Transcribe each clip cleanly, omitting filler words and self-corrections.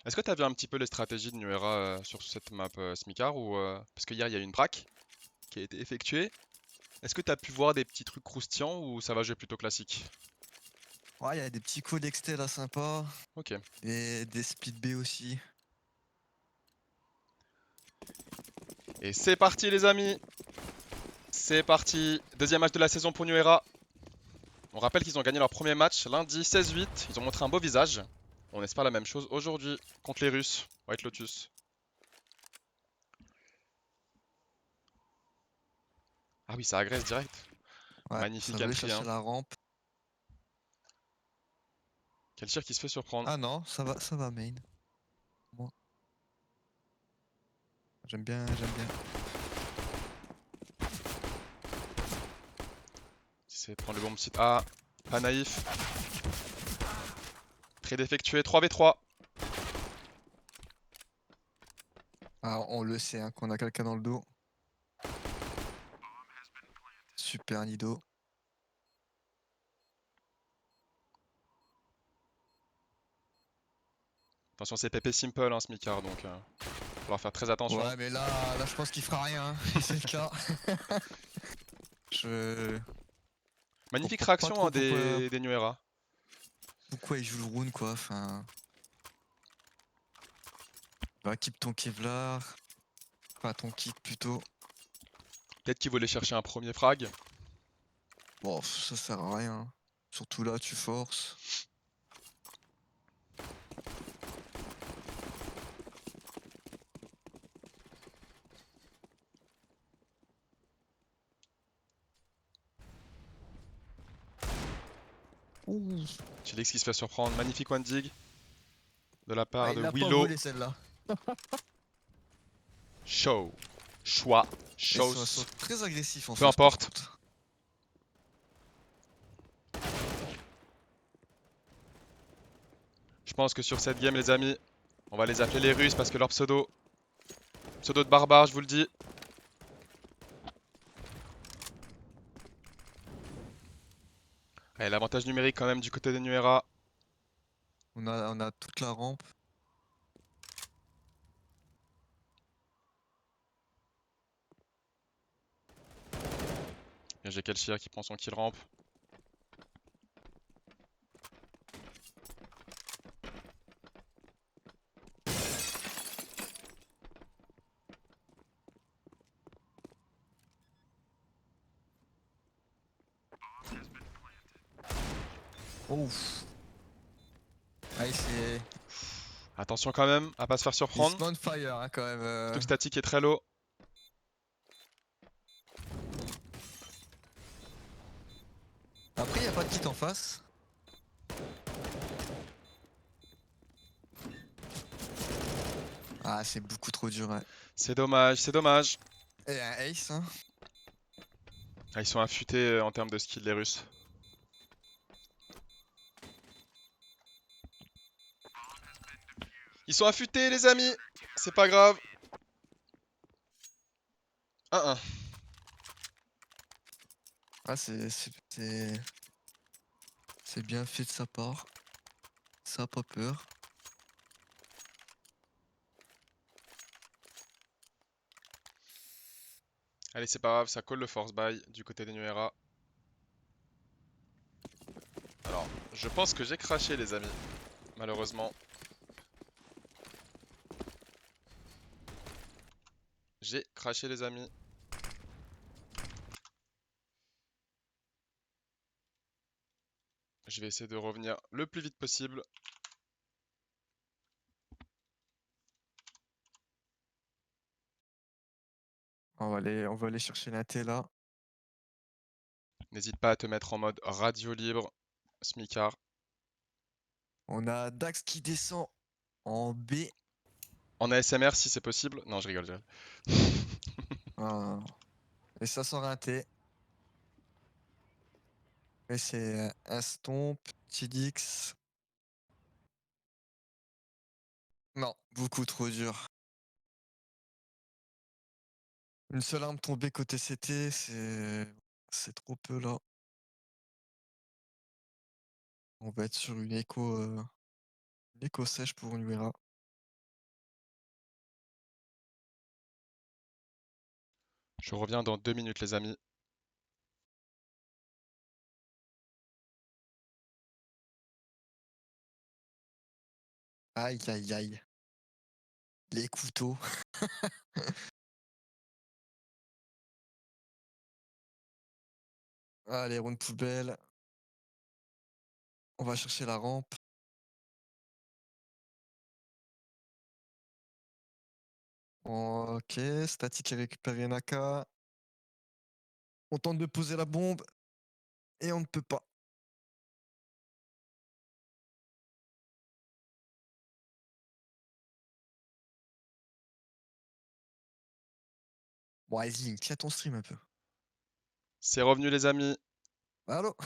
Est-ce que tu as vu un petit peu les stratégies de Nuera sur cette map Smicar ou parce que hier il y a eu une braque qui a été effectuée. Est-ce que tu as pu voir des petits trucs croustillants ou ça va jouer plutôt classique? Ouais, il y a des petits coups d'exté là sympas. Ok. Et des split B aussi. Et c'est parti les amis. C'est parti. Deuxième match de la saison pour Nuera. On rappelle qu'ils ont gagné leur premier match lundi 16-8. Ils ont montré un beau visage. On espère la même chose aujourd'hui contre les Russes. White Lotus. Ah oui, ça agresse direct. Ouais, ça Magnifique va aller entry, chercher hein. la rampe. Quel tir qui se fait surprendre. Ah non, ça va main. Moi, j'aime bien, j'aime bien. C'est prendre le bon site. Ah, pas naïf. Trade effectué. 3v3. Ah, on le sait, hein, qu'on a quelqu'un dans le dos. Super Nido. Attention, c'est PP Simple, hein, Smikar, donc falloir faire très attention. Ouais, mais là, je pense qu'il fera rien, hein, si c'est le cas. Je Magnifique comprends pas réaction trop hein, des Nuera. pourquoi il joue le rune, quoi. Enfin, bah, keep ton Kevlar. Enfin, ton kit plutôt. Peut-être qu'il voulait chercher un premier frag. Bon, ça sert à rien. Surtout là, tu forces. Ouh. Chilix qui se fait surprendre. Magnifique one dig de la Ah, part il de l'a pas Willow. volé celle-là. Show. Choix. Ils sont Shows. très agressifs en Peu face par importe. contre. Je pense que sur cette game, les amis, on va les appeler les Russes parce que leur pseudo de barbare, je vous le dis. Allez, l'avantage numérique quand même du côté des Nuera. On a toute la rampe. Et j'ai Kelshir qui prend son kill ramp. Ouf. Ah, Attention quand même à pas se faire il surprendre. se met on fire hein, quand même. Surtout que statique est très low. Après, il n'y a pas de kit en face. Ah, c'est beaucoup trop dur. Ouais. C'est dommage, c'est dommage. Et un ace, hein. Ah, ils sont affûtés en termes de skill, les Russes. Ils sont affûtés, les amis. C'est pas grave. 1-1. Ah, c'est bien fait de sa part. Ça a pas peur. Allez, c'est pas grave, ça colle le force buy du côté des Nuera. Alors, je pense que j'ai craché, les amis. Malheureusement. J'ai craché, les amis. Je vais essayer de revenir le plus vite possible. On va aller chercher l'inté là. N'hésite pas à te mettre en mode radio libre, Smikar. On a Dax qui descend en B. En ASMR si c'est possible. Non, je rigole, je rigole. Ah. Et ça sort un T. Et c'est un stomp, Tidix. Non, beaucoup trop dur. Une seule arme tombée côté CT, c'est trop peu là. On va être sur une écho sèche pour Nuera. Je reviens dans 2 minutes, les amis. Aïe, aïe, aïe. Les couteaux. Allez, round poubelle. On va chercher la rampe. Ok, statique et récupérer Naka. On tente de poser la bombe. Et on ne peut pas. Bon, vas-y, tiens ton stream un peu. C'est revenu, les amis. Allô?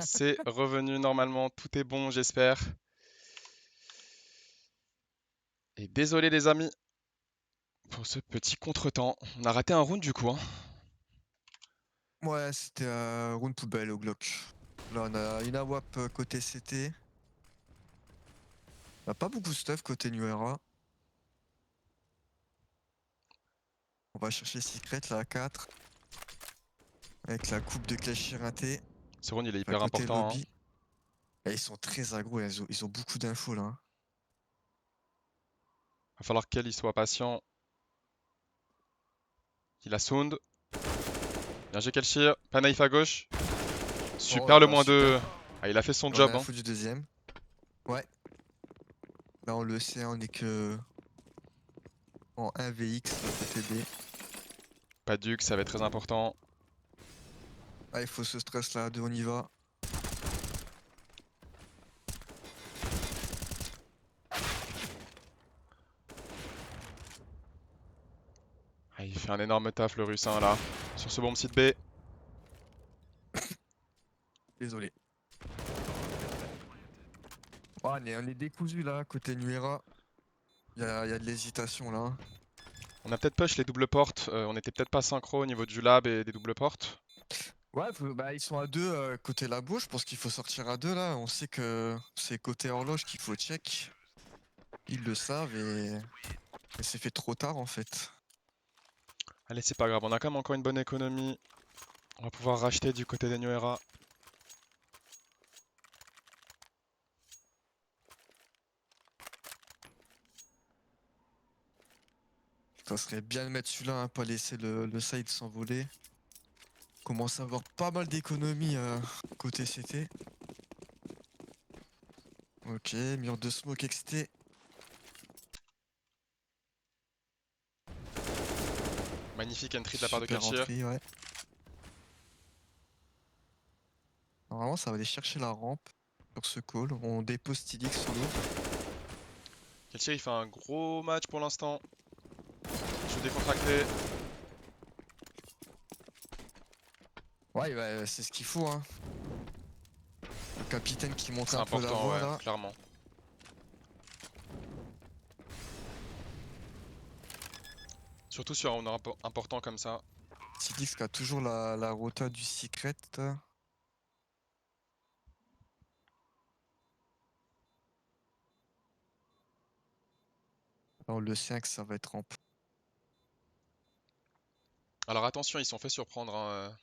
C'est revenu normalement. Tout est bon, j'espère. Et désolé, les amis, pour ce petit contretemps. On a raté un round du coup, hein. Ouais, c'était round poubelle au Glock. Là, on a une AWAP côté CT. On a pas beaucoup de stuff côté New Era. On va chercher Secret, là, à 4. Avec la coupe de Clash éreinté. Ce round, il est À hyper côté important, hein. lobby. Et ils sont très aggro, ils ont beaucoup d'infos là. Hein. Va falloir qu'elle soit patient. Il a sound. Bien joué Kelshir. Pas naïf à gauche. Oh Super là le là, moins 2. super. Ah, il a fait son On a job, hein. info du deuxième. Ouais. Là, on le sait, on est que en 1VX côté B. Pas Duke, ça va être très important. Ah, il faut ce stress là, 2, on y va. Ah, il fait un énorme taf, le Russin, là. Sur ce bomb site B. Désolé. Oh, on est décousu là, côté Nuera. Il y a de l'hésitation là. Hein. On a peut-être push les doubles portes. On était peut-être pas synchro au niveau du lab et des doubles portes. Ouais, bah, ils sont à 2 côté labo, je pense qu'il faut sortir à 2 là. On sait que c'est côté horloge qu'il faut check. Ils le savent et c'est fait trop tard en fait. Allez, c'est pas grave. On a quand même encore une bonne économie. On va pouvoir racheter du côté des New Era. Ça serait bien de mettre celui-là, hein, pas laisser le side s'envoler. Commence à avoir pas mal d'économies côté CT. Ok, mur de smoke XT. Magnifique entry de la part de Super Kelshir. entrée, ouais. Normalement, ça va aller chercher la rampe sur ce call. On dépose Stylix solo. Kelshir, il fait un gros match pour l'instant. Je décontracté. Ouais, bah, c'est ce qu'il faut. Hein. Le capitaine qui monte C'est un peu la important, voie ouais, là. clairement. Surtout sur un round important comme ça. Stylix qui a toujours la rota du secret. Alors le 5, ça va être rampe. Alors attention, ils se sont fait surprendre, hein,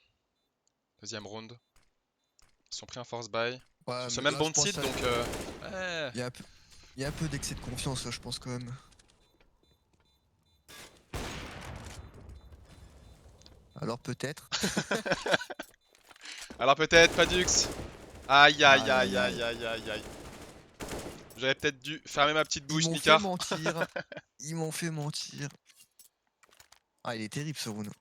deuxième round. Ils se sont pris un force buy. Ouais, Sur ce mais même là, je bound pense site, qu'il donc... ouais. y a un peu d'excès de confiance, là, je pense quand même. Alors peut-être. Alors peut-être, Padux. Aïe aïe Aïe aïe aïe aïe aïe. aïe aïe aïe. J'aurais peut-être dû fermer ma petite Ils bouche, m'ont fait Micard. mentir. Ils m'ont fait mentir. Ah, il est terrible ce round.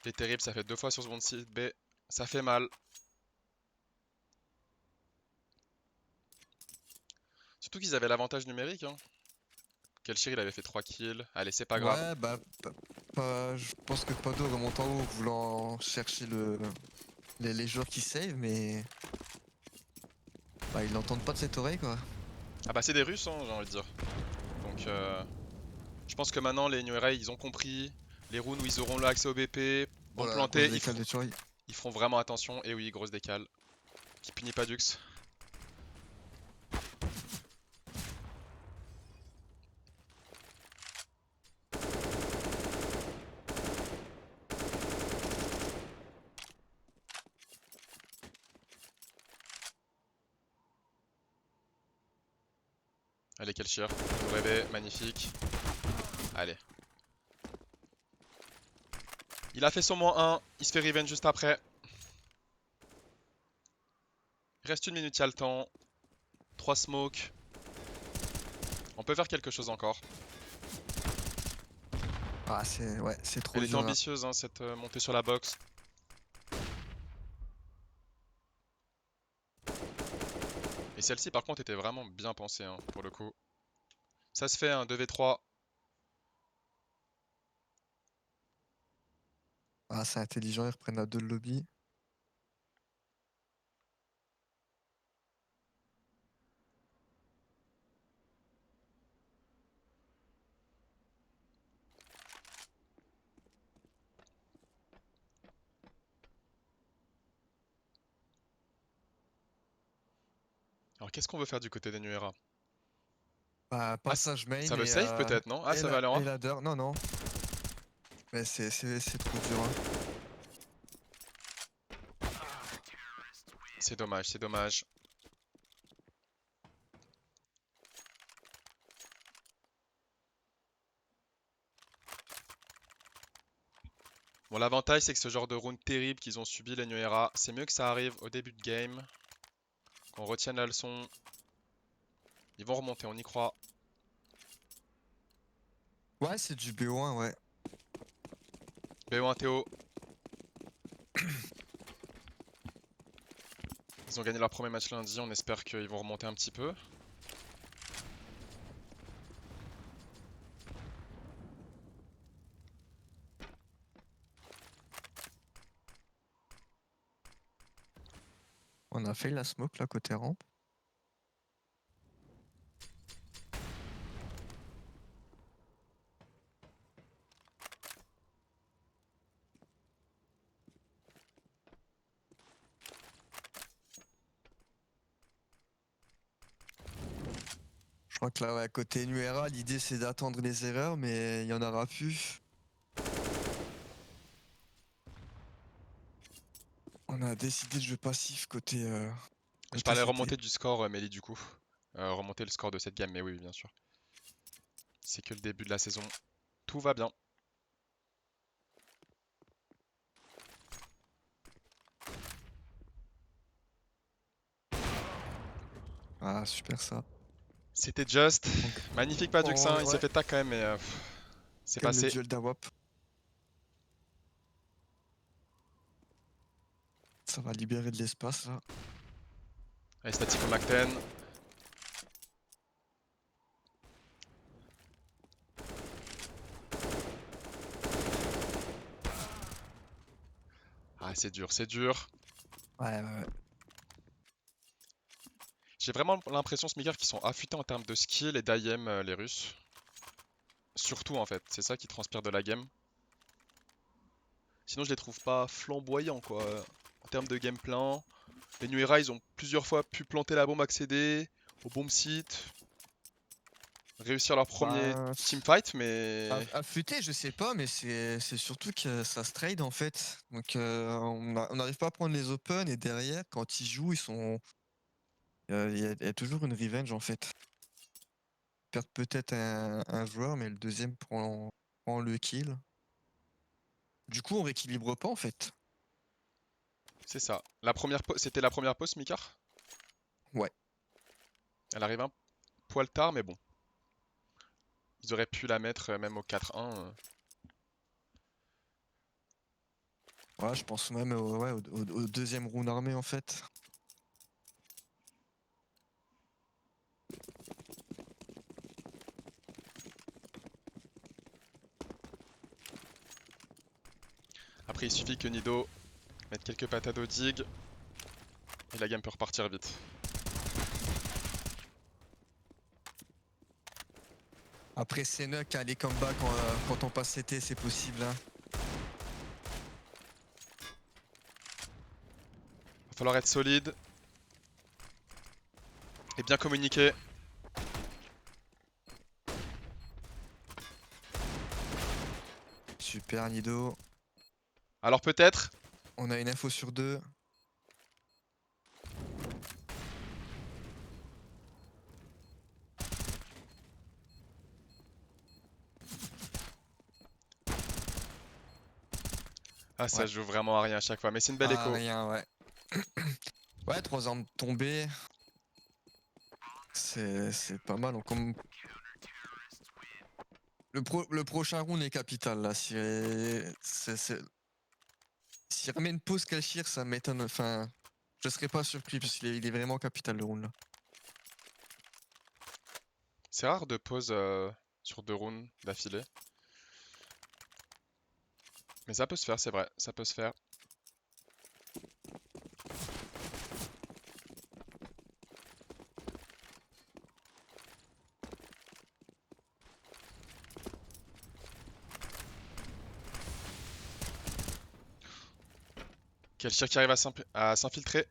Il est terrible, ça fait 2 fois sur ce bound site B. Ça fait mal. Surtout qu'ils avaient l'avantage numérique, hein. Kelshir, il avait fait 3 kills. Allez, c'est pas grave. Ouais, bah, je pense que Pado remonte en haut voulant chercher les joueurs qui save, mais bah, ils l'entendent pas de cette oreille quoi. Ah bah c'est des Russes, hein, j'ai envie de dire. Donc je pense que maintenant les New Era, ils ont compris. Les rounds où ils auront l'accès au BP, Oh bon là là, grosse planté, décale de tuerie. ils feront vraiment attention. Et oui, grosse décale. Qui punit pas Dux. Allez, quel shear. Vous rêvez, magnifique. Allez. Il a fait son -1, il se fait revenge juste après. Il reste 1 minute, il y a le temps. 3 smokes. On peut faire quelque chose encore. Ah, c'est trop Elle était dur là. ambitieuse, hein, cette montée sur la box. Et celle-ci, par contre, était vraiment bien pensée, hein, pour le coup. Ça se fait, un 2v3. Ah, c'est intelligent, ils reprennent à 2 le lobby. Alors, qu'est-ce qu'on veut faire du côté des Nuera? Bah, Ah, passage main ça veut save peut-être, non? Ah, ça va aller en et 1. ladder. Non, non. Mais c'est trop dur, hein. C'est dommage, c'est dommage. Bon, l'avantage, c'est que ce genre de round terrible qu'ils ont subi, les Nuera, c'est mieux que ça arrive au début de game. Qu'on retienne la leçon. Ils vont remonter, on y croit. Ouais, c'est du BO1, ouais. BO1 Théo. Ils ont gagné leur premier match lundi, on espère qu'ils vont remonter un petit peu. On a fait la smoke là côté rampe. Je crois que là, ouais, côté Nuera, l'idée c'est d'attendre les erreurs, mais il y en aura plus. On a décidé de jeu passif côté, Je côté parlais CT. remonter du score, Mélie, du coup. Remonter le score de cette game, mais oui, bien sûr. C'est que le début de la saison. Tout va bien. Ah, super ça. C'était just. Donc, Magnifique Padux, hein. Il s'est ouais, fait tac quand même, mais c'est comme le passé. duel d'AWAP. Ça va libérer de l'espace là. Allez, statique au Macten. Ah, c'est dur, c'est dur. Ouais, ouais. J'ai vraiment l'impression, Smicker, qu'ils sont affûtés en termes de skill et d'IM, les Russes. Surtout, en fait. C'est ça qui transpire de la game. Sinon, je les trouve pas flamboyants, quoi. En termes de game plan. Les Nuera, ils ont plusieurs fois pu planter la bombe, accéder au bomb site, réussir leur premier Bah, teamfight, mais affûté, je sais pas, mais c'est surtout que ça se trade en fait. Donc on n'arrive pas à prendre les open et derrière, quand ils jouent, ils sont. Il y a toujours une revenge en fait. Ils perdent peut-être un joueur, mais le deuxième prend le kill. Du coup, on rééquilibre pas en fait. c'est ça. C'était la première pause, Mikar. Ouais. Elle arrive un poil tard, mais bon. Ils auraient pu la mettre même au 4-1. Ouais, je pense même au deuxième round armé en fait. Après, il suffit que Nido mette quelques patates au dig. Et la game peut repartir vite. Après, c'est Nuck, hein, les comebacks quand on passe CT, c'est possible. Hein. Va falloir être solide. Et bien communiquer. Super, Nido. Alors peut-être. On a une info sur 2. Ah, ça Ouais. joue vraiment à rien à chaque fois, mais c'est une belle Ah, écho. rien, ouais. Ouais, 3 armes tombées, c'est pas mal. Le prochain round est capital là. S'il remet une pause Kalshir, ça m'étonne. Enfin, je serais pas surpris parce qu'il est vraiment capital le round là. C'est rare de pause sur 2 rounds d'affilée. Mais ça peut se faire, c'est vrai, ça peut se faire. Kelchir qui arrive à s'infiltrer.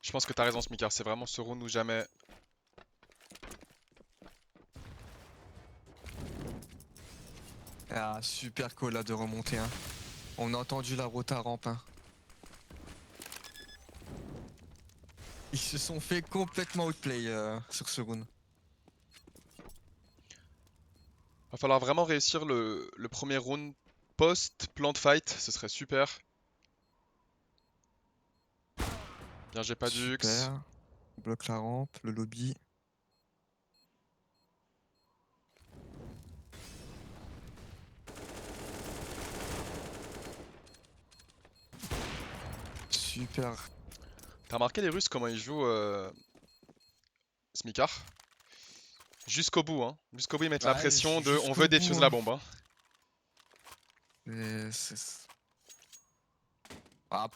Je pense que t'as raison, Smikar, c'est vraiment ce round ou jamais. Ah, super call là de remonter. Hein. On a entendu la rota rampe. Hein. Ils se sont fait complètement outplay sur ce round. Va falloir vraiment réussir le premier round post-plant fight, ce serait super. Bien, j'ai pas Dux. Super. On bloque la rampe, le lobby. Super. T'as remarqué les Russes comment ils jouent Smikar? Jusqu'au bout, hein. Jusqu'au bout, ils mettent la Ouais, pression de on jusqu'au veut bout. défuse la Hein. bombe. Hein.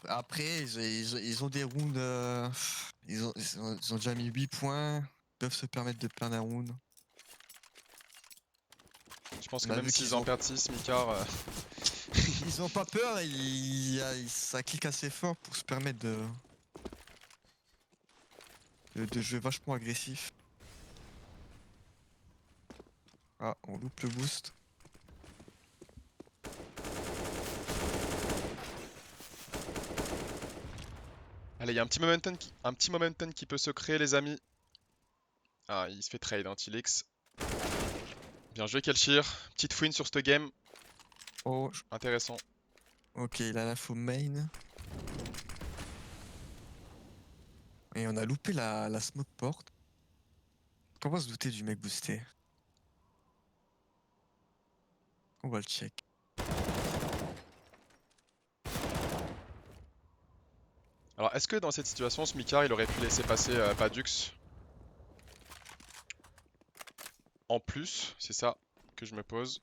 Après, ils ont des rounds. Ils ont déjà mis 8 points. Ils peuvent se permettre de perdre un round. Je pense On que a même vu s'ils qu'ils en ont, perdent 6, Smikar. ils ont pas peur. Ça clique assez fort pour se permettre de jouer vachement agressif. Ah, on loupe le boost. Allez, il y a un petit momentum qui peut se créer, les amis. Ah, il se fait trade, hein, Tilix. Bien joué, Kelchir. Petite fouine sur cette game. Oh, Intéressant. ok, il a l'info main. Et on a loupé la smoke port. On va se douter du mec boosté. On va le check. Alors, est-ce que dans cette situation, Smikar, il aurait pu laisser passer Padux en plus? C'est ça que je me pose.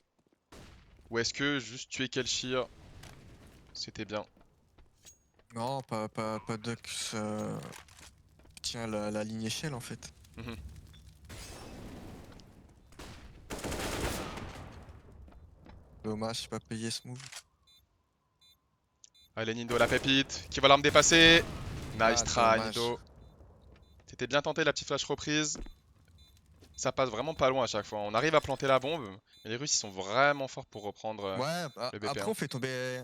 Ou est-ce que juste tuer Kelchir, c'était bien? Non, pas Dux. Tient la ligne échelle en fait. Mhm. Dommage, j'ai pas payé ce move. Allez, Nindo, la pépite, qui va l'arme dépasser. Nice Ah, try, dommage. Nido. C'était bien tenté, la petite flash reprise. Ça passe vraiment pas loin à chaque fois. On arrive à planter la bombe, mais les Russes, ils sont vraiment forts pour reprendre Ouais, le après BP1. on fait tomber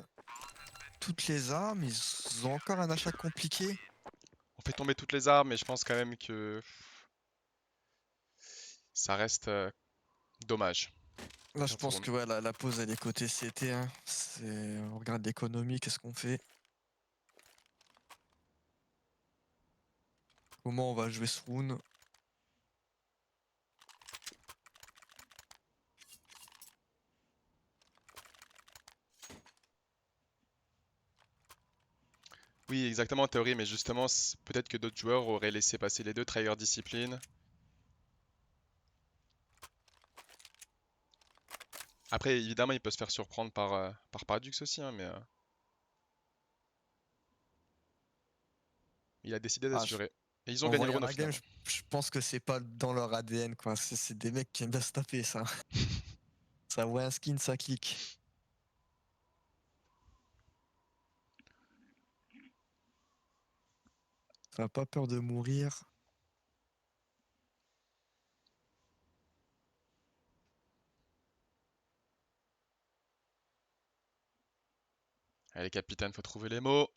toutes les armes. Ils ont encore un achat compliqué. On fait tomber toutes les armes, mais je pense quand même que ça reste dommage à Là, je perdre ce pense round. que ouais, la pause elle est côté CT. Hein. On regarde l'économie, qu'est-ce qu'on fait? Comment on va jouer ce round? Oui, exactement en théorie, mais justement, peut-être que d'autres joueurs auraient laissé passer les deux, trahir discipline. Après, évidemment, il peut se faire surprendre par Paradox aussi, hein, mais il a décidé Ah, d'assurer. Et ils ont en gagné le voyant round au la game, final. je pense que c'est pas dans leur ADN quoi. C'est des mecs qui aiment bien se taper ça. Ça voit un skin, ça clique. Ça a pas peur de mourir. Allez, capitaine, faut trouver les mots.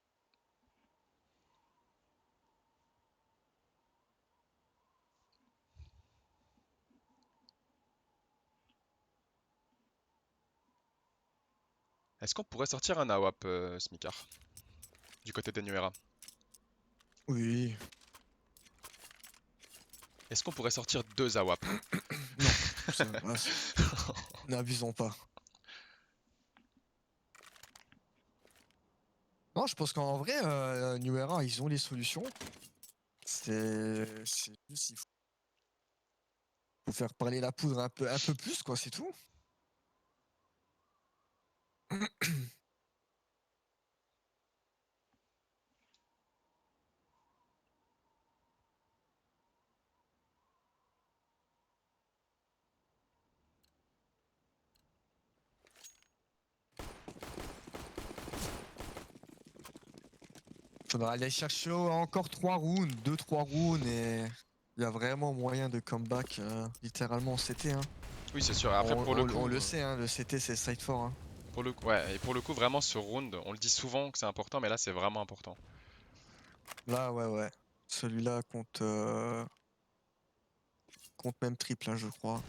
Est-ce qu'on pourrait sortir un AWP, Smikar, du côté des Nuera? Oui. Est-ce qu'on pourrait sortir 2 AWP? Non. N'abusons pas. Non, je pense qu'en vrai, New Era, ils ont les solutions. C'est juste, il faut faire parler la poudre un peu plus, quoi, c'est tout. Faudra aller chercher encore 3 rounds, 2-3 rounds, et il y a vraiment moyen de comeback, littéralement en CT. Hein. Oui, c'est sûr. Après, pour le coup, On le sait, hein, le CT c'est straight fort. Hein. ouais, et pour le coup, vraiment, ce round, on le dit souvent que c'est important, mais là, c'est vraiment important. Là, ouais. Celui-là compte, compte même triple, hein, je crois.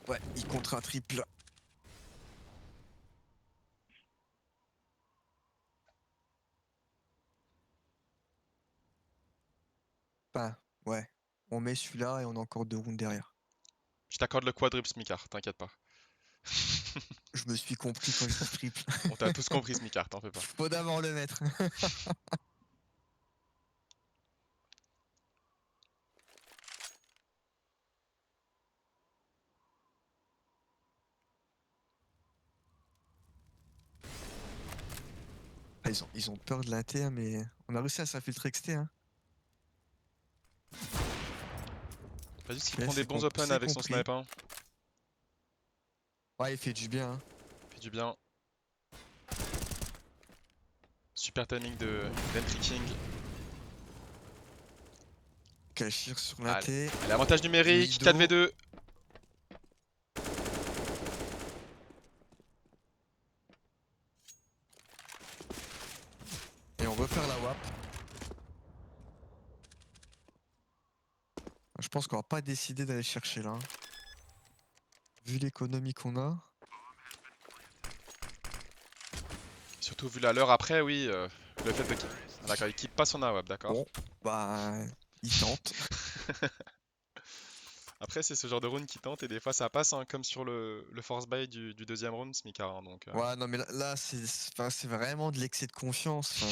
Ouais, il comptera triple. Enfin, ouais. On met celui-là et on a encore 2 rounds derrière. Je t'accorde le quadruple, Smikar, t'inquiète pas. Je me suis compris quand je dis triple. On t'a tous compris, Smikar, t'en fais pas. Faut d'abord le mettre. Ah, ils ont peur de l'inter, mais on a réussi à s'infiltrer XT. Hein. Pas juste qu'il Ok, prend des bons open c'est avec son compris. snipe, hein. Ouais, il fait du bien. Hein. Fait du bien. Super timing de d'Entry King. Cachir sur Allez, l'inté. l'avantage numérique, Mido. 4v2. Et on repère la WAP. Je pense qu'on va pas décider d'aller chercher là. Hein. Vu l'économie qu'on a. Surtout vu la leur après, oui, le fait de... Ah, d'accord, il keep pas son AWP, d'accord. Bon, bah, il tente. Après, c'est ce genre de round qui tente et des fois ça passe, hein, comme sur le force buy du deuxième round, Smikar. Hein, donc, Ouais, non, mais là enfin, c'est vraiment de l'excès de confiance. Enfin,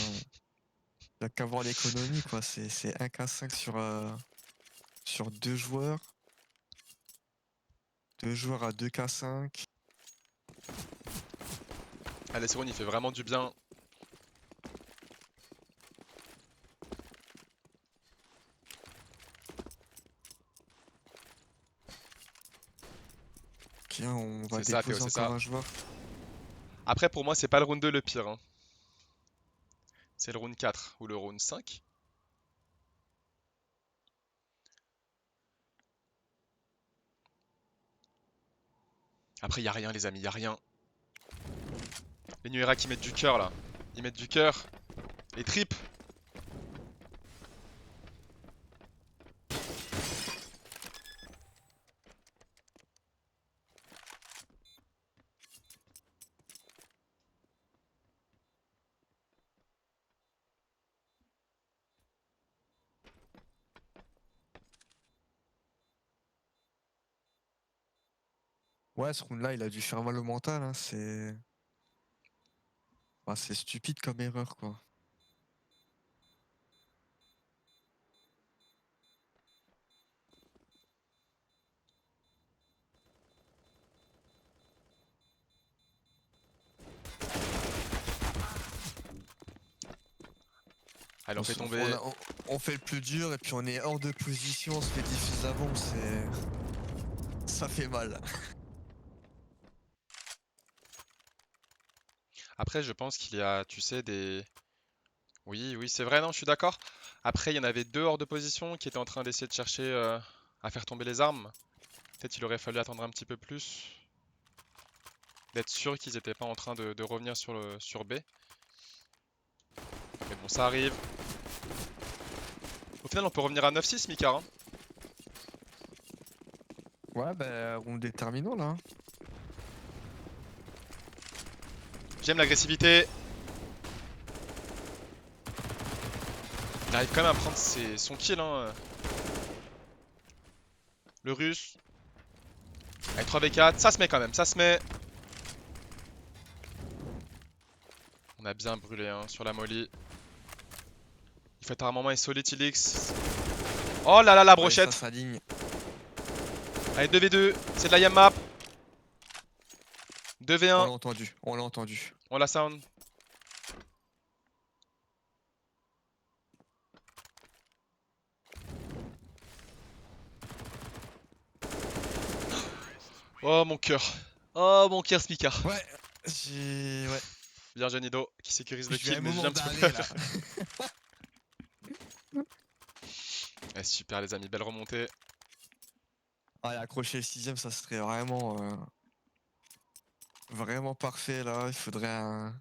il y a qu'à voir l'économie, quoi. C'est 1K5 sur 2 joueurs. 2 joueurs à 2K5. allez, ce round il fait vraiment du bien. Ok, on va C'est ça, Théo, déposer c'est encore ça. un joueur. Après, pour moi, c'est pas le round 2 le pire. Hein. C'est le round 4 ou le round 5. Après, y a rien, les amis, y a rien. Les Nuera qui mettent du cœur là. Ils mettent du cœur. Les tripes. Ouais, ce round-là, il a dû faire mal au mental. Hein. C'est stupide comme erreur, quoi. Allez, on fait tomber. On fait le plus dur et puis on est hors de position, on se fait diffuse avant, ça fait mal. Après, je pense qu'il y a, tu sais, des... Oui, oui, c'est vrai, non, je suis d'accord. Après, il y en avait deux hors de position qui étaient en train d'essayer de chercher à faire tomber les armes. Peut-être il aurait fallu attendre un petit peu plus. D'être sûr qu'ils n'étaient pas en train de revenir sur B. Mais bon, ça arrive. Au final, on peut revenir à 9-6, Mika. Hein. Ouais, bah, round déterminant là. J'aime l'agressivité. Il arrive quand même à prendre son kill, hein. Le russe. Avec 3v4, ça se met quand même, ça se met. On a bien brûlé hein, sur la molly. Il faut être à un moment et solide Tilix. Oh là là la Ouais, brochette. ça s'aligne. Allez 2v2, c'est de la yam map. On 2v1, l'a entendu, on l'a entendu. on la sound. Oh mon cœur. Oh mon cœur Smika. Ouais, j'ai... Ouais, Bien joué Nido qui sécurise le je vais à kill un mais j'ai moment un petit peu d'arrêt là. peur. Ouais, super les amis, belle remontée. Ah, et accrocher le 6ème, ça serait vraiment... Vraiment parfait là, il faudrait un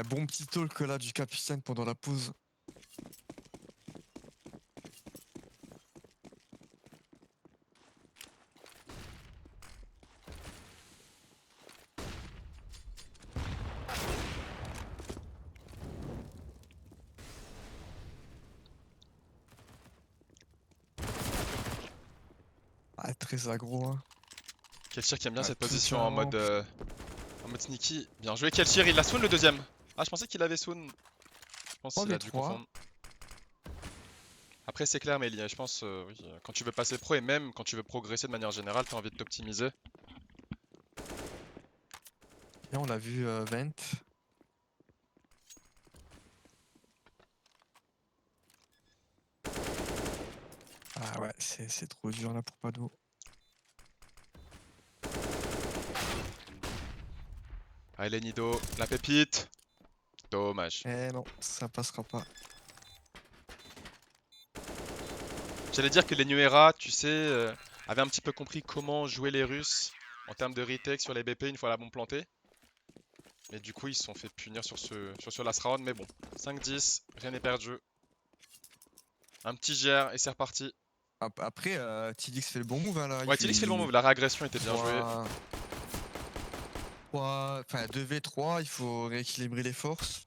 bon petit talk là du capitaine pendant la pause. Ah, très aggro hein. Kelchir qui aime bien Ah, cette tout position ça rampe. en mode sneaky. Bien joué Kelchir, il a soon le deuxième. Ah je pensais qu'il avait soon. Je pense qu'il a dû 3v3. confondre. Après c'est clair mais je pense oui, quand tu veux passer pro et même quand tu veux progresser de manière générale, t'as envie de t'optimiser. Là on a vu Vent. Ah ouais, c'est trop dur là pour Pado. Allez Nido, la pépite. Dommage. Eh non, ça passera pas. J'allais dire que les New Era, tu sais, avaient un petit peu compris comment jouer les Russes en termes de retake sur les BP une fois la bombe plantée. Mais du coup, ils se sont fait punir sur ce last round. Mais bon, 5-10, rien n'est perdu. Un petit GR et c'est reparti. Après, Tidix fait le bon move hein, là. Ouais, Tilix fait le bon move, la réagression était bien jouée. Enfin 2v3, il faut rééquilibrer les forces.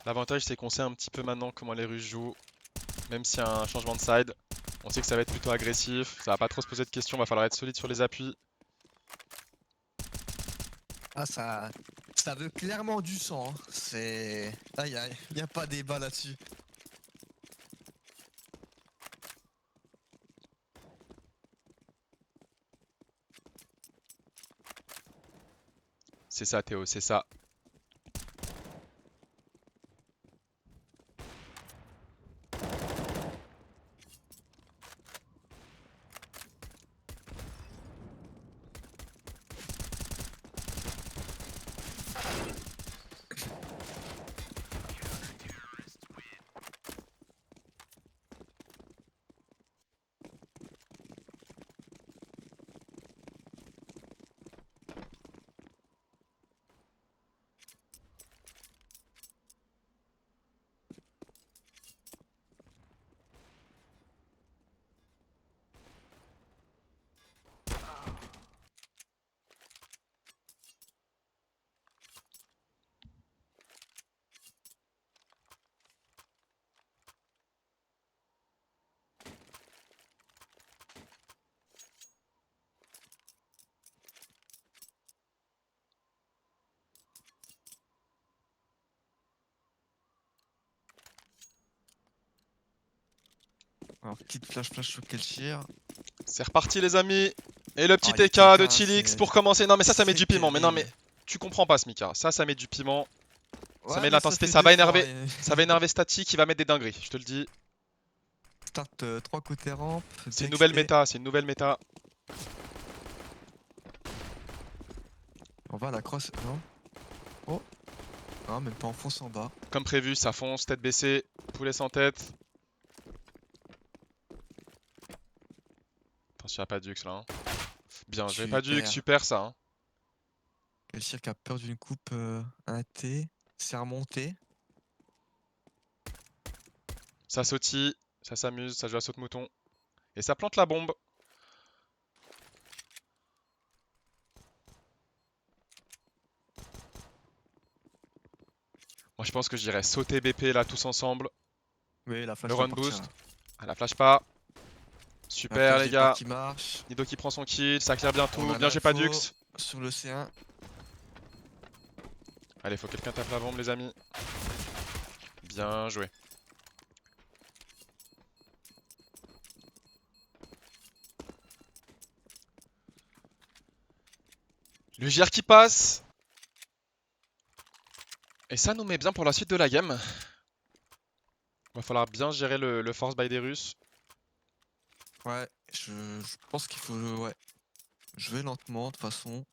L'avantage, c'est qu'on sait un petit peu maintenant comment les Russes jouent. Même s'il y a un changement de side, on sait que ça va être plutôt agressif. Ça va pas trop se poser de questions, va falloir être solide sur les appuis. Ah ça veut clairement du sang. Hein. C'est... Ah, y a pas débat là-dessus. C'est ça, Théo, c'est ça. Alors, petite flash sur Kelchir. C'est reparti, les amis. Et le petit Ah, les TK de TK, Tilix pour commencer. Non, mais ça met c'est du piment. Mais non, mais terrible. tu comprends pas, Smika. Ça met du piment. Ça Ouais, met de mais ça l'intensité. fait Ça deux va fois. énerver. Ça va énerver Static. Il va mettre des dingueries. Je te le dis. Start 3 côtés rampe. C'est une Dex nouvelle et- méta. C'est une nouvelle méta. On va à la cross. Non. Oh. Ah, même pas en fonce en bas. Comme prévu, ça fonce. Tête baissée. Poulet sans tête. Attention à Padux là. Hein. Bien joué Super. Padux, super ça. Hein. Quelqu'un qui a peur d'une coupe 1T. C'est remonté. Ça sautille, ça s'amuse, ça joue à saute-mouton. Et ça plante la bombe. Moi je pense que j'irais sauter BP là tous ensemble. Oui, la Le flash va run partir. boost. Là. Ah la flash pas. La Super flash les d'épée gars. qui marche. Nido qui prend son kill, ça claire bien On tout. a Bien joué l'info Padux. sur le C1. Allez, faut que quelqu'un tape la bombe les amis. Bien joué. Le JR qui passe. Et ça nous met bien pour la suite de la game. Va falloir bien gérer le force buy des Russes. Ouais, je pense qu'il faut jouer lentement de toute façon.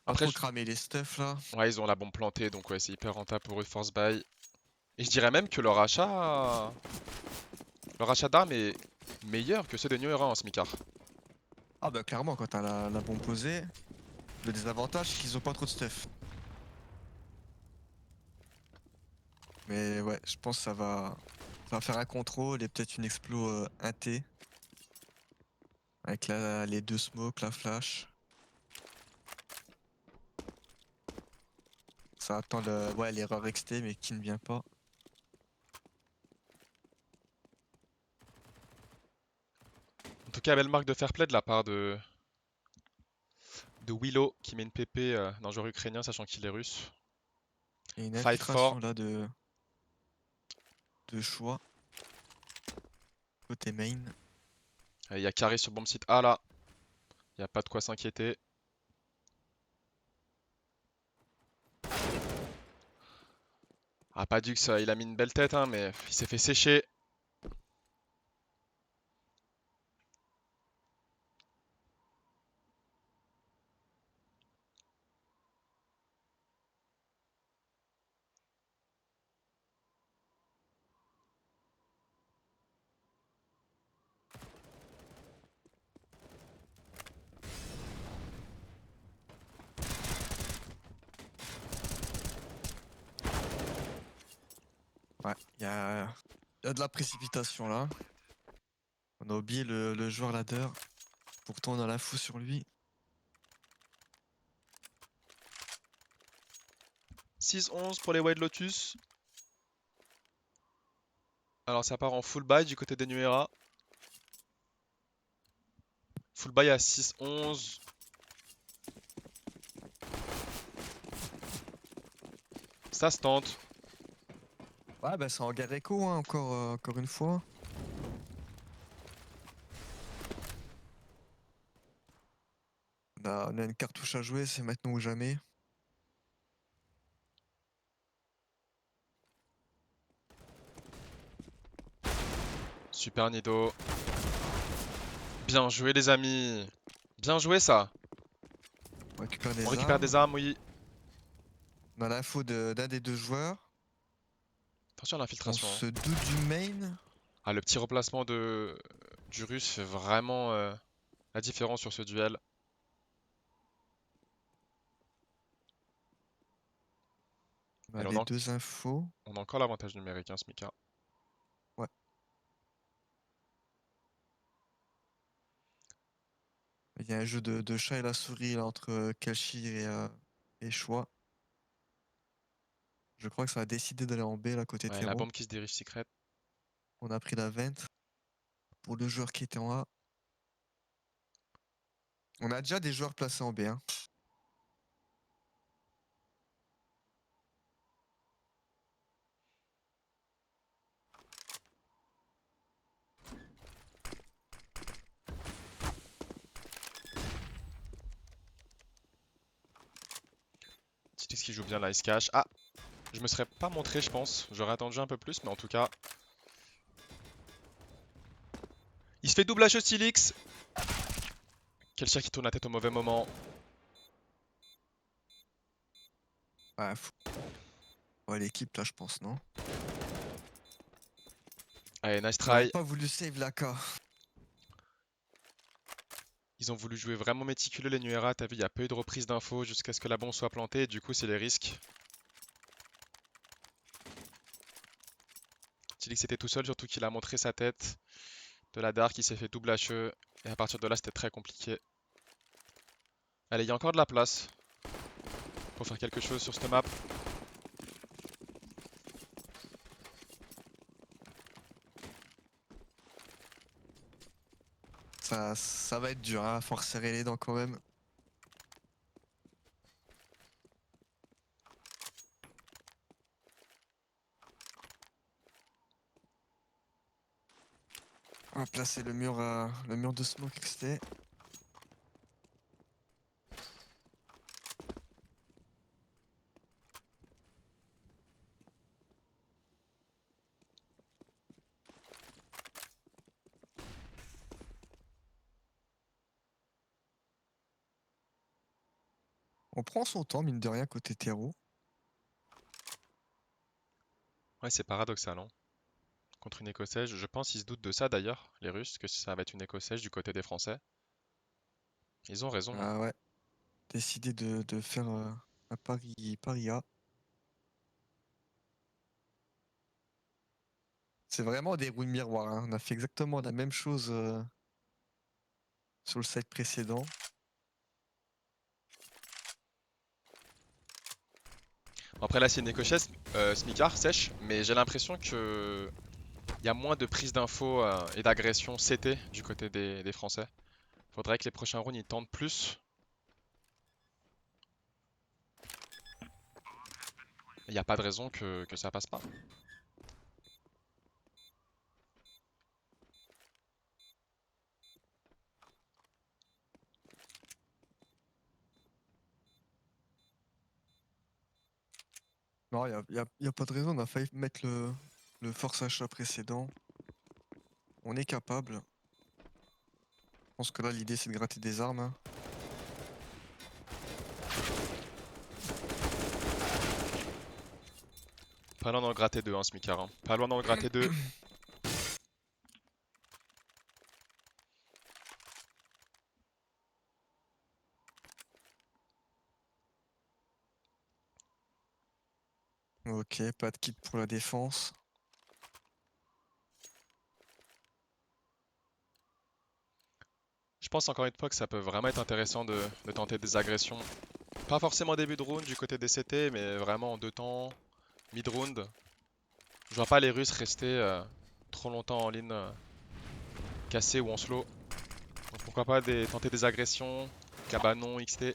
Pas Après, trop cramer les stuff là. ouais, ils ont la bombe plantée, donc ouais, c'est hyper rentable pour eux de force buy. Et je dirais même que leur achat d'armes est meilleur que ceux des New Era en smicard. Ah bah clairement quand t'as la bombe posée, le désavantage c'est qu'ils ont pas trop de stuff. Mais ouais, je pense que ça va faire un contrôle et peut-être une explo 1T. Avec les deux smokes, la flash. Ça attend l'erreur XT mais qui ne vient pas. En tout cas, belle marque de fair play de la part de Willow qui met une PP d'un joueur ukrainien sachant qu'il est russe. Et une Fight for. infiltration là de choix. Côté main. Il y a carré sur bomb site A là. Il n'y a pas de quoi s'inquiéter. Ah, Padux, il a mis une belle tête, hein, mais il s'est fait sécher. Ouais, y a de la précipitation là. On a oublié le joueur ladder. Pourtant on a l'info sur lui. 6-11 pour les White Lotus. Alors ça part en full buy du côté des Nuera. Full buy à 6-11. Ça se tente. Ouais bah c'est en guerre écho hein, encore une fois. On a une cartouche à jouer, c'est maintenant ou jamais. Super Nido. Bien joué les amis. Bien joué ça. On récupère des On récupère armes. des armes, oui. On a l'info d'un des deux joueurs. Attention à On l'infiltration. se doute du main. Ah, le petit replacement du russe fait vraiment la différence sur ce duel. On a Et les deux infos. on a encore l'avantage numérique, hein, Smika. Ouais. Il y a un jeu de chat et la souris là, entre Kelshi et Choix. Je crois que ça a décidé d'aller en B là côté Ouais, la terreau. bombe qui se dirige secret. On a pris la vente pour le joueur qui était en A. On a déjà des joueurs placés en B. Hein. Titix qui joue bien la Ice Cash. Ah, je me serais pas montré, je pense. J'aurais attendu un peu plus, mais en tout cas. Il se fait double HE Stilix. Quel chat qui tourne la tête au mauvais moment. Ouais, ouais l'équipe là je pense, non? Allez, nice On n'aurait try. pas voulu save la K. Ils ont voulu jouer vraiment méticuleux les Nuera, t'as vu, il n'y a pas eu de reprise d'infos jusqu'à ce que la bombe soit plantée, et du coup c'est les risques. Tilix était tout seul, surtout qu'il a montré sa tête. De la Dark, il s'est fait double HE, et à partir de là c'était très compliqué. Allez, il y a encore de la place pour faire quelque chose sur cette map. Ça va être dur, hein, faut resserrer les dents quand même. On va placer le mur de smoke XT. On prend son temps, mine de rien, côté terreau. Ouais, c'est paradoxal, hein. Contre une écossaise, je pense qu'ils se doutent de ça d'ailleurs, les Russes, que ça va être une écossaise du côté des Français. Ils ont raison, hein. Ah ouais. Décidé de faire un pari A. C'est vraiment des roues de miroir, hein. On a fait exactement la même chose sur le site précédent. Après là c'est une écossaise, smicard, sèche, mais j'ai l'impression que il y a moins de prise d'infos et d'agression CT du côté des Français. Faudrait que les prochains rounds ils tentent plus. Il n'y a pas de raison que ça passe pas. Non, y a pas de raison, on a failli mettre le force achat précédent. On est capable. Je pense que là, l'idée, c'est de gratter des armes, hein. Pas loin dans le gratter 2, hein, smicard, hein. Pas loin dans le gratter 2. Ok, pas de kit pour la défense. Je pense encore une fois que ça peut vraiment être intéressant de tenter des agressions. Pas forcément début de round du côté des CT, mais vraiment en deux temps, mid-round. Je vois pas les Russes rester trop longtemps en ligne cassée ou en slow. Donc pourquoi pas tenter des agressions, cabanon, XT.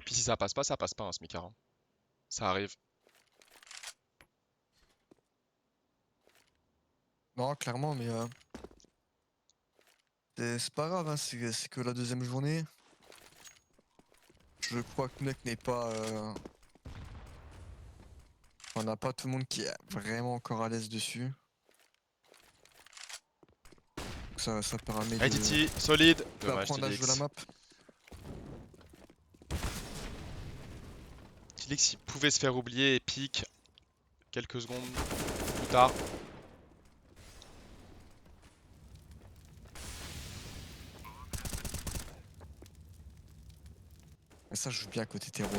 Puis si ça passe pas, hein, smicard, hein. Ça arrive. Non, clairement, mais c'est pas grave, hein, c'est que la deuxième journée. Je crois que Nuck n'est pas. On n'a pas tout le monde qui est vraiment encore à l'aise dessus. Ça permet Allez Titi, solide. Dommage d'apprendre à jouer la Tilix. map. Tilix il pouvait se faire oublier et pique quelques secondes plus tard. Et ça joue bien côté terreau.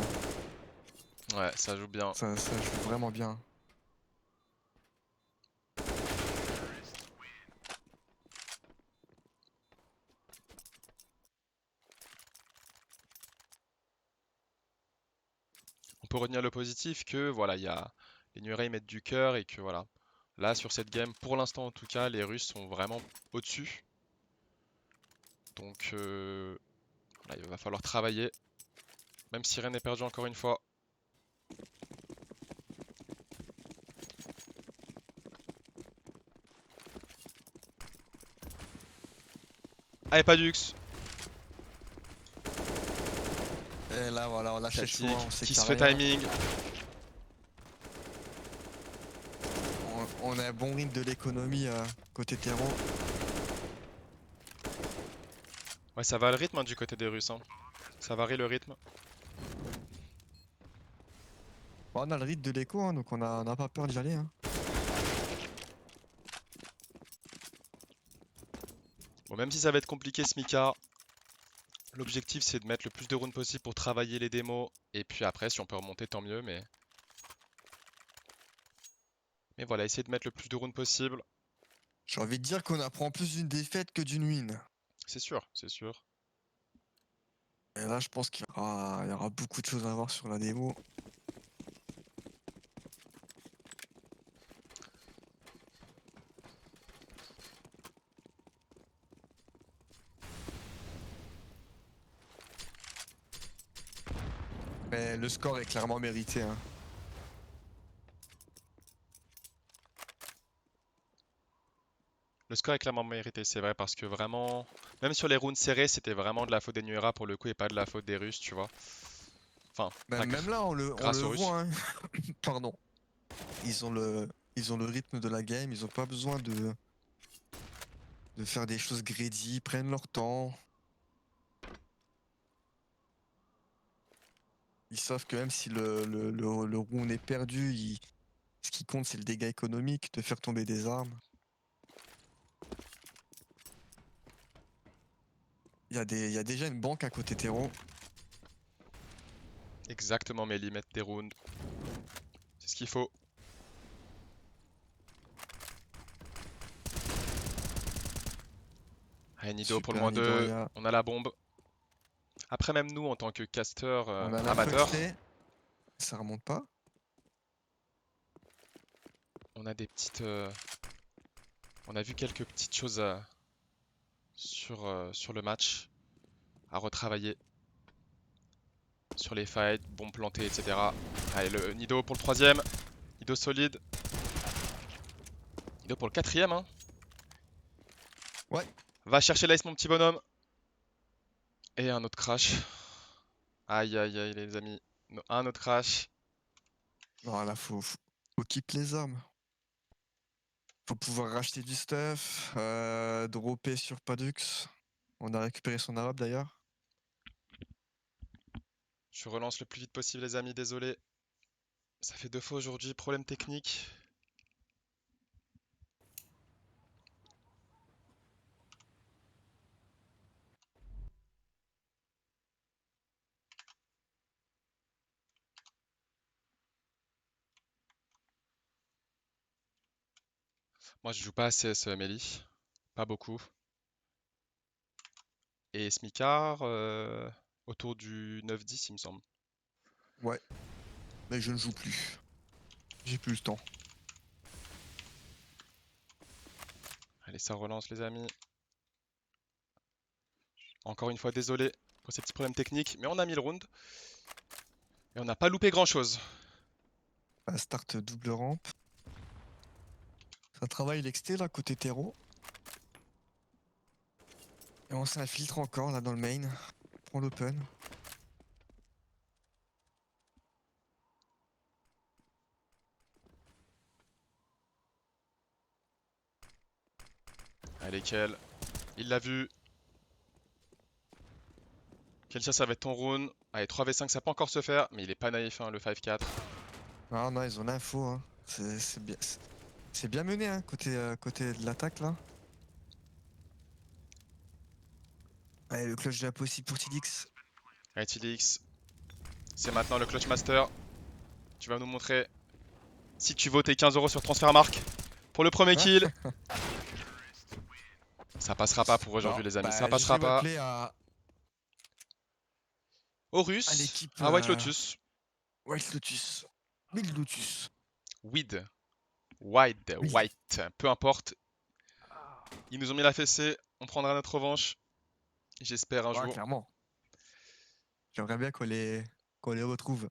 Ouais, ça joue bien. Ça joue vraiment bien. On peut retenir le positif que voilà, les Nuerei mettent du cœur et que voilà. Là sur cette game, pour l'instant en tout cas, les Russes sont vraiment au-dessus. Donc voilà, il va falloir travailler. Même si rien n'est perdu encore une fois. Allez Padux, Et là, voilà, on lâche le choix, classique, on sait qui qu'il y se a fait rien. timing. On a un bon rythme de l'économie côté terreau. Ouais, ça va le rythme hein, du côté des Russes, hein. Ça varie le rythme. Bon, on a le rythme de l'écho, hein, donc on n'a pas peur d'y aller, hein. Bon, même si ça va être compliqué ce Mika, l'objectif c'est de mettre le plus de rounds possible pour travailler les démos. Et puis après, si on peut remonter, tant mieux. Mais voilà, essayer de mettre le plus de rounds possible. J'ai envie de dire qu'on apprend plus d'une défaite que d'une win. C'est sûr, c'est sûr. Et là, je pense il y aura beaucoup de choses à voir sur la démo. Mais le score est clairement mérité, hein. Le score est clairement mérité, c'est vrai, parce que vraiment, même sur les rounds serrés, c'était vraiment de la faute des Nuera pour le coup et pas de la faute des Russes, tu vois. Enfin, pas Même là, on le grâce aux Russes. voit, hein. Pardon. Ils ont ils ont le rythme de la game, ils ont pas besoin de faire des choses greedy, ils prennent leur temps. Ils savent que même si le round est perdu, ce qui compte, c'est le dégât économique, de faire tomber des armes. Il y a déjà une banque à côté terreau. Exactement, Mélie, mettre des rounds. C'est ce qu'il faut. Allez, Nido pour le Super moins 2, Nidoria. on a la bombe. Après, même nous, en tant que caster On a la amateur, Huxley. Ça remonte pas. on a des petites. On a vu quelques petites choses sur le match à retravailler. Sur les fights, bombes plantées, etc. Allez, le Nido pour le 3ème. Nido solide. Nido pour le 4ème, hein. Ouais. Va chercher l'ace, mon petit bonhomme. Et un autre crash. Aïe, aïe, aïe, les amis. Un autre crash. Non, là, faut keep les armes. Faut pouvoir racheter du stuff, dropper sur Padux. On a récupéré son arabe d'ailleurs. Je relance le plus vite possible, les amis, désolé. Ça fait 2 fois aujourd'hui, problème technique. Moi, je joue pas à CS Melee. Pas beaucoup. Et Smikar, autour du 9-10, il me semble. Ouais. Mais je ne joue plus. J'ai plus le temps. Allez, ça relance, les amis. Encore une fois, désolé pour ces petits problèmes techniques, mais on a mis le round. Et on n'a pas loupé grand-chose. Start double rampe. Ça travaille l'exté là, côté terreau. Et on s'infiltre encore là dans le main. On prend l'open. Allez, Kel. Il l'a vu. Kelcha, ça va être ton round. Allez, 3v5, ça peut encore se faire, mais il est pas naïf, hein, le 5-4. Ah non, ils ont l'info, hein. C'est bien mené, hein, côté de l'attaque là. Allez, le clutch de la possible pour Tidix. Allez, Tilix. C'est maintenant le Clutch Master. Tu vas nous montrer si tu vaux tes 15 € sur Transfermarkt pour le premier Ah. kill. Ça passera pas pour aujourd'hui, Non, les amis. bah, Ça passera GG pas. Wembley à Horus l'équipe à White Lotus. White Lotus. Mille Lotus. White. Mille. White. Peu importe. Ils nous ont mis la fessée. On prendra notre revanche. J'espère un Ouais, jour. clairement. J'aimerais bien qu'on les retrouve.